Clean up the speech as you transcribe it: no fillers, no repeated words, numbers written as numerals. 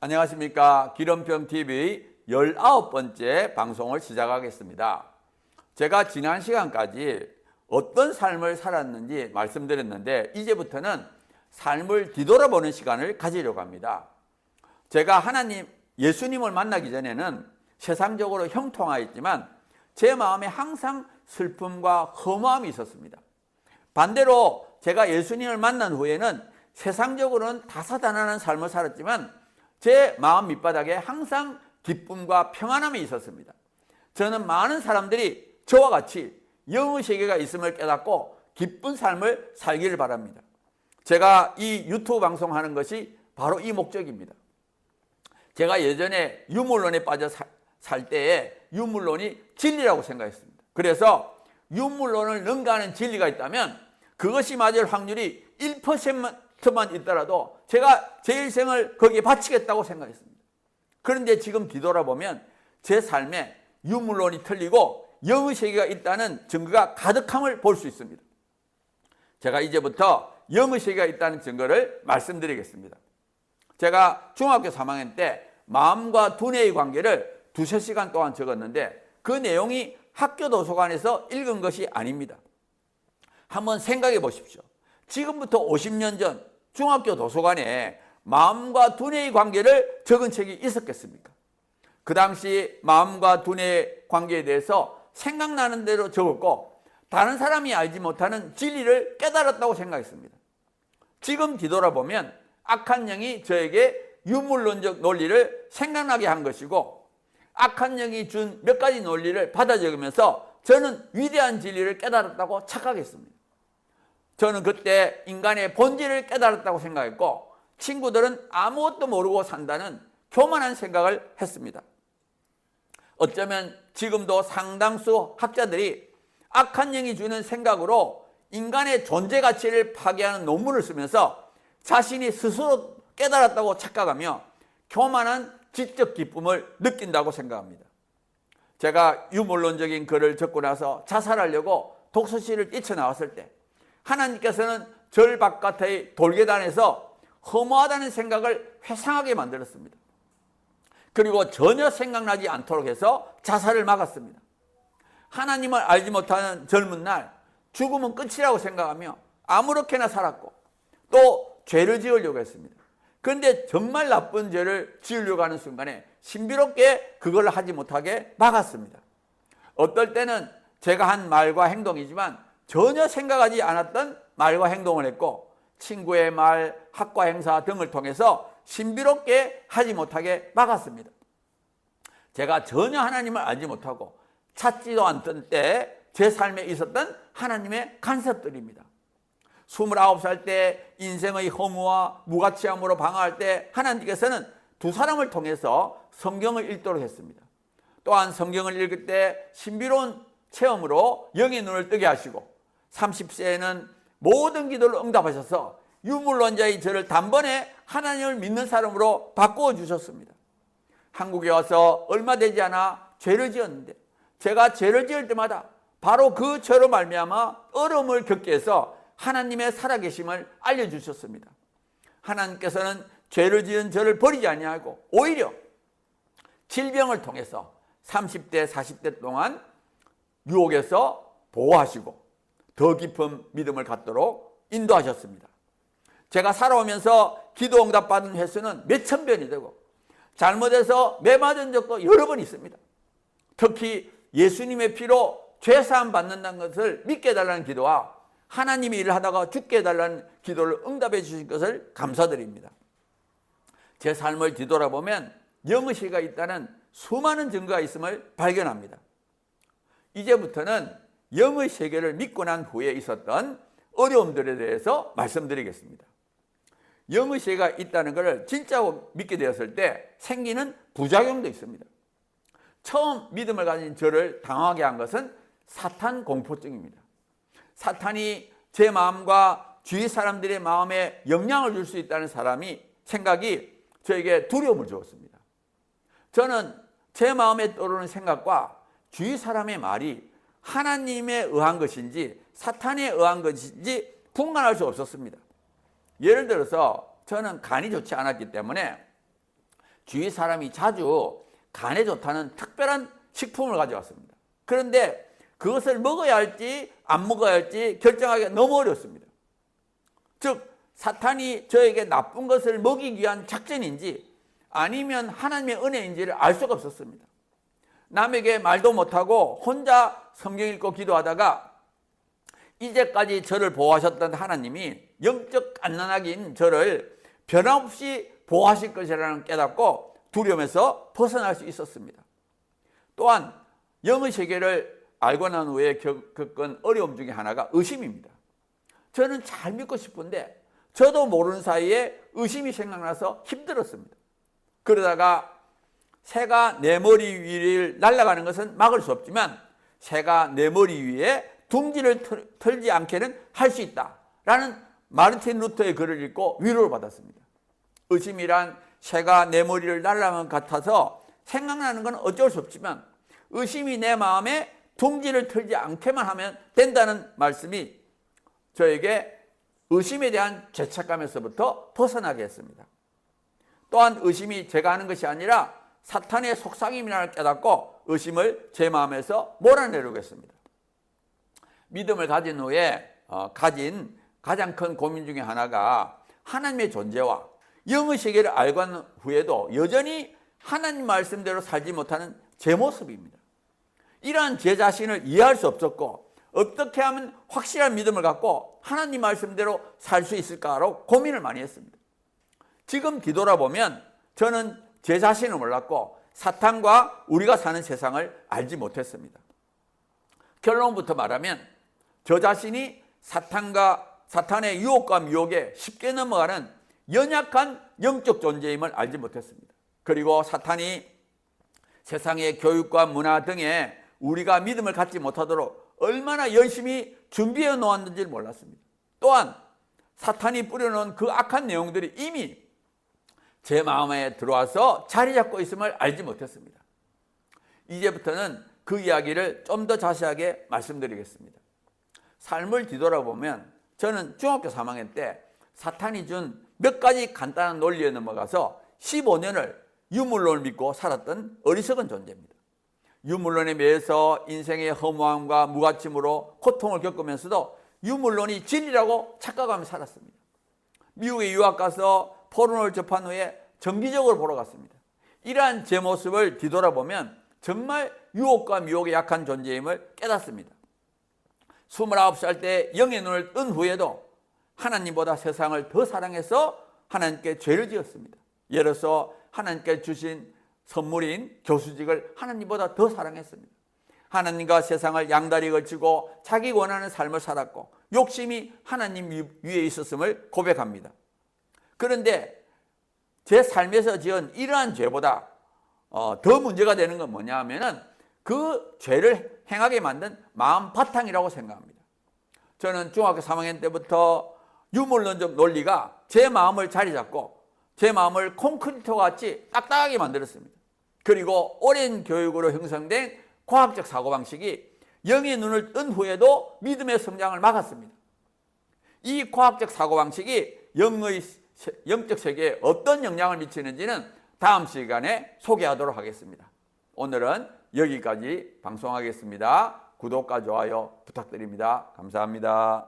안녕하십니까. 기름병TV 19번째 방송을 시작하겠습니다. 제가 지난 시간까지 어떤 삶을 살았는지 말씀드렸는데 이제부터는 삶을 뒤돌아보는 시간을 가지려고 합니다. 제가 예수님을 만나기 전에는 세상적으로 형통하였지만 제 마음에 항상 슬픔과 허무함이 있었습니다. 반대로 제가 예수님을 만난 후에는 세상적으로는 다사다난한 삶을 살았지만 제 마음 밑바닥에 항상 기쁨과 평안함이 있었습니다. 저는 많은 사람들이 저와 같이 영의 세계가 있음을 깨닫고 기쁜 삶을 살기를 바랍니다. 제가 이 유튜브 방송하는 것이 바로 이 목적입니다. 제가 예전에 유물론에 빠져 살 때에 유물론이 진리라고 생각했습니다. 그래서 유물론을 능가하는 진리가 있다면 그것이 맞을 확률이 1%만 있더라도 제가 제 일생을 거기에 바치겠다고 생각했습니다. 그런데 지금 뒤돌아보면 제 삶에 유물론이 틀리고 영의 세계가 있다는 증거가 가득함을 볼 수 있습니다. 제가 이제부터 영의 세계가 있다는 증거를 말씀드리겠습니다. 제가 중학교 3학년 때 마음과 두뇌의 관계를 2~3시간 동안 적었는데 그 내용이 학교 도서관에서 읽은 것이 아닙니다. 한번 생각해 보십시오. 지금부터 50년 전 중학교 도서관에 마음과 두뇌의 관계를 적은 책이 있었겠습니까? 그 당시 마음과 두뇌의 관계에 대해서 생각나는 대로 적었고 다른 사람이 알지 못하는 진리를 깨달았다고 생각했습니다. 지금 뒤돌아보면 악한 영이 저에게 유물론적 논리를 생각나게 한 것이고 악한 영이 준 몇 가지 논리를 받아 적으면서 저는 위대한 진리를 깨달았다고 착각했습니다. 저는 그때 인간의 본질을 깨달았다고 생각했고 친구들은 아무것도 모르고 산다는 교만한 생각을 했습니다. 어쩌면 지금도 상당수 학자들이 악한 영이 주는 생각으로 인간의 존재 가치를 파괴하는 논문을 쓰면서 자신이 스스로 깨달았다고 착각하며 교만한 지적 기쁨을 느낀다고 생각합니다. 제가 유물론적인 글을 적고 나서 자살하려고 독서실을 뛰쳐나왔을 때 하나님께서는 절 바깥의 돌계단에서 허무하다는 생각을 회상하게 만들었습니다. 그리고 전혀 생각나지 않도록 해서 자살을 막았습니다. 하나님을 알지 못하는 젊은 날 죽음은 끝이라고 생각하며 아무렇게나 살았고 또 죄를 지으려고 했습니다. 그런데 정말 나쁜 죄를 지으려고 하는 순간에 신비롭게 그걸 하지 못하게 막았습니다. 어떨 때는 제가 한 말과 행동이지만 전혀 생각하지 않았던 말과 행동을 했고 친구의 말, 학과 행사 등을 통해서 신비롭게 하지 못하게 막았습니다. 제가 전혀 하나님을 알지 못하고 찾지도 않던 때 제 삶에 있었던 하나님의 간섭들입니다. 29살 때 인생의 허무와 무가치함으로 방황할 때 하나님께서는 두 사람을 통해서 성경을 읽도록 했습니다. 또한 성경을 읽을 때 신비로운 체험으로 영의 눈을 뜨게 하시고 30세에는 모든 기도를 응답하셔서 유물론자의 저를 단번에 하나님을 믿는 사람으로 바꾸어 주셨습니다. 한국에 와서 얼마 되지 않아 죄를 지었는데 제가 죄를 지을 때마다 바로 그 죄로 말미암아 어려움을 겪게 해서 하나님의 살아계심을 알려주셨습니다. 하나님께서는 죄를 지은 저를 버리지 아니하고 오히려 질병을 통해서 30대, 40대 동안 유혹에서 보호하시고 더 깊은 믿음을 갖도록 인도하셨습니다. 제가 살아오면서 기도 응답받은 횟수는 몇천 번이 되고 잘못해서 매 맞은 적도 여러 번 있습니다. 특히 예수님의 피로 죄사함 받는다는 것을 믿게 해달라는 기도와 하나님이 일을 하다가 죽게 해달라는 기도를 응답해 주신 것을 감사드립니다. 제 삶을 뒤돌아보면 영의 세계가 있다는 수많은 증거가 있음을 발견합니다. 이제부터는 영의 세계를 믿고 난 후에 있었던 어려움들에 대해서 말씀드리겠습니다. 영의 세계가 있다는 것을 진짜 믿게 되었을 때 생기는 부작용도 있습니다. 처음 믿음을 가진 저를 당하게 한 것은 사탄 공포증입니다. 사탄이 제 마음과 주위 사람들의 마음에 영향을 줄 수 있다는 생각이 저에게 두려움을 주었습니다. 저는 제 마음에 떠오르는 생각과 주위 사람의 말이 하나님에 의한 것인지 사탄에 의한 것인지 분간할 수 없었습니다. 예를 들어서 저는 간이 좋지 않았기 때문에 주위 사람이 자주 간에 좋다는 특별한 식품을 가져왔습니다. 그런데 그것을 먹어야 할지 안 먹어야 할지 결정하기가 너무 어렵습니다. 즉 사탄이 저에게 나쁜 것을 먹이기 위한 작전인지 아니면 하나님의 은혜인지를 알 수가 없었습니다. 남에게 말도 못하고 혼자 성경 읽고 기도하다가 이제까지 저를 보호하셨던 하나님이 영적 갓난아기인 저를 변함없이 보호하실 것이라는 깨닫고 두려움에서 벗어날 수 있었습니다. 또한 영의 세계를 알고 난 후에 겪은 어려움 중에 하나가 의심입니다. 저는 잘 믿고 싶은데 저도 모르는 사이에 의심이 생각나서 힘들었습니다. 그러다가 새가 내 머리 위를 날아가는 것은 막을 수 없지만 새가 내 머리 위에 둥지를 털지 않게는 할 수 있다라는 마르틴 루터의 글을 읽고 위로를 받았습니다. 의심이란 새가 내 머리를 날아가는 것 같아서 생각나는 건 어쩔 수 없지만 의심이 내 마음에 둥지를 털지 않게만 하면 된다는 말씀이 저에게 의심에 대한 죄책감에서부터 벗어나게 했습니다. 또한 의심이 제가 하는 것이 아니라 사탄의 속삭임이라는 걸 깨닫고 의심을 제 마음에서 몰아내려고 했습니다. 믿음을 가진 후에 가진 가장 큰 고민 중에 하나가 하나님의 존재와 영의 세계를 알고 난 후에도 여전히 하나님 말씀대로 살지 못하는 제 모습입니다. 이러한 제 자신을 이해할 수 없었고 어떻게 하면 확실한 믿음을 갖고 하나님 말씀대로 살 수 있을까로 고민을 많이 했습니다. 지금 뒤돌아보면 저는 제 자신을 몰랐고 사탄과 우리가 사는 세상을 알지 못했습니다. 결론부터 말하면 저 자신이 사탄의 유혹과 미혹에 쉽게 넘어가는 연약한 영적 존재임을 알지 못했습니다. 그리고 사탄이 세상의 교육과 문화 등에 우리가 믿음을 갖지 못하도록 얼마나 열심히 준비해 놓았는지를 몰랐습니다. 또한 사탄이 뿌려놓은 그 악한 내용들이 이미 제 마음에 들어와서 자리 잡고 있음을 알지 못했습니다. 이제부터는 그 이야기를 좀 더 자세하게 말씀드리겠습니다. 삶을 뒤돌아보면 저는 중학교 3학년 때 사탄이 준 몇 가지 간단한 논리에 넘어가서 15년을 유물론을 믿고 살았던 어리석은 존재입니다. 유물론에 매여서 인생의 허무함과 무가침으로 고통을 겪으면서도 유물론이 진리라고 착각하며 살았습니다. 미국에 유학 가서 포론을 접한 후에 정기적으로 보러 갔습니다. 이러한 제 모습을 뒤돌아보면 정말 유혹과 미혹에 약한 존재임을 깨닫습니다. 29살 때 영의 눈을 뜬 후에도 하나님보다 세상을 더 사랑해서 하나님께 죄를 지었습니다. 예를 들어서 하나님께 주신 선물인 교수직을 하나님보다 더 사랑했습니다. 하나님과 세상을 양다리 걸치고 자기 원하는 삶을 살았고 욕심이 하나님 위에 있었음을 고백합니다. 그런데 제 삶에서 지은 이러한 죄보다 더 문제가 되는 건 뭐냐 하면은 그 죄를 행하게 만든 마음 바탕이라고 생각합니다. 저는 중학교 3학년 때부터 유물론적 논리가 제 마음을 자리 잡고 제 마음을 콘크리트와 같이 딱딱하게 만들었습니다. 그리고 오랜 교육으로 형성된 과학적 사고방식이 영의 눈을 뜬 후에도 믿음의 성장을 막았습니다. 이 과학적 사고방식이 영적 세계에 어떤 영향을 미치는지는 다음 시간에 소개하도록 하겠습니다. 오늘은 여기까지 방송하겠습니다. 구독과 좋아요 부탁드립니다. 감사합니다.